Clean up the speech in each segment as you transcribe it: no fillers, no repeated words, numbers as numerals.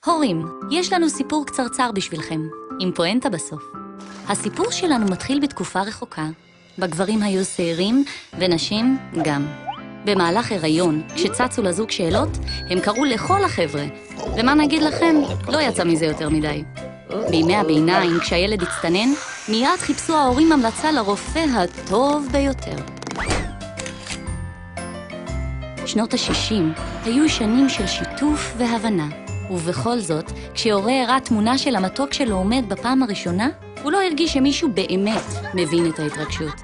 הורים, יש לנו סיפור קצרצר בשבילכם, עם פואנטה בסוף. הסיפור שלנו מתחיל בתקופה רחוקה, בגברים היו שעירים ונשים גם. במהלך הריון, כשצצו לזוג שאלות, הם קראו לכל החבר'ה. ומה נגיד לכם? לא יצא מזה יותר מדי. בימי הביניים, כשהילד הצטנן, מיד חיפשו ההורים המלצה לרופא הטוב ביותר. שנות ה-60 היו שנים של שיתוף והבנה. ובכל זאת, כשהורה הראה תמונה של המתוק שלו עומד בפעם הראשונה, הוא לא הרגיש שמישהו באמת מבין את ההתרגשות.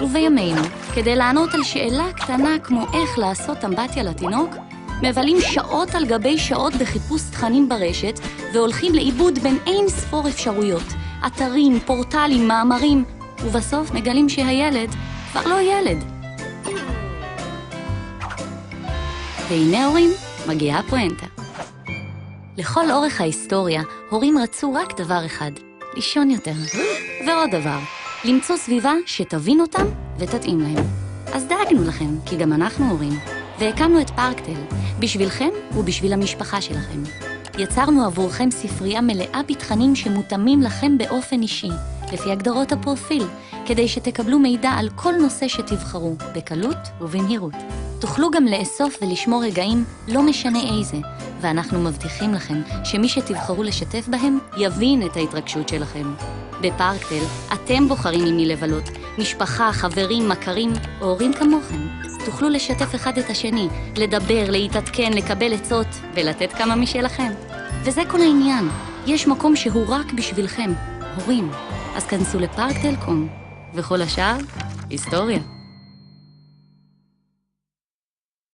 ובימינו, כדי לענות על שאלה קטנה כמו איך לעשות אמבטיה לתינוק, מבלים שעות על גבי שעות בחיפוש תכנים ברשת, והולכים לאיבוד בין אין ספור אפשרויות, אתרים, פורטלים, מאמרים, ובסוף מגלים שהילד כבר לא ילד. והנה הורים, מגיעה הפואנטה. לכל אורך ההיסטוריה, הורים רצו רק דבר אחד, לישון יותר. ועוד דבר, למצוא סביבה שתבין אותם ותתאים להם. אז דאגנו לכם, כי גם אנחנו הורים, והקמנו את פארקטל, בשבילכם ובשביל המשפחה שלכם. יצרנו עבורכם ספרייה מלאה בתכנים שמותאמים לכם באופן אישי, לפי הגדרות הפרופיל, כדי שתקבלו מידע על כל נושא שתבחרו, בקלות ובמהירות. תוכלו גם לאסוף ולשמור רגעים, לא משנה איזה, ואנחנו מבטיחים לכם שמי שתבחרו לשתף בהם יבין את ההתרגשות שלכם. בפארקטל אתם בוחרים עם מי לבלות, משפחה, חברים, מכרים או הורים כמוכם. תוכלו לשתף אחד את השני, לדבר, להתעדכן, לקבל עצות ולתת כמה משלכם. וזה כל העניין, יש מקום שהוא רק בשבילכם, הורים. אז כנסו לפארקטל.com, וכל השאר, היסטוריה.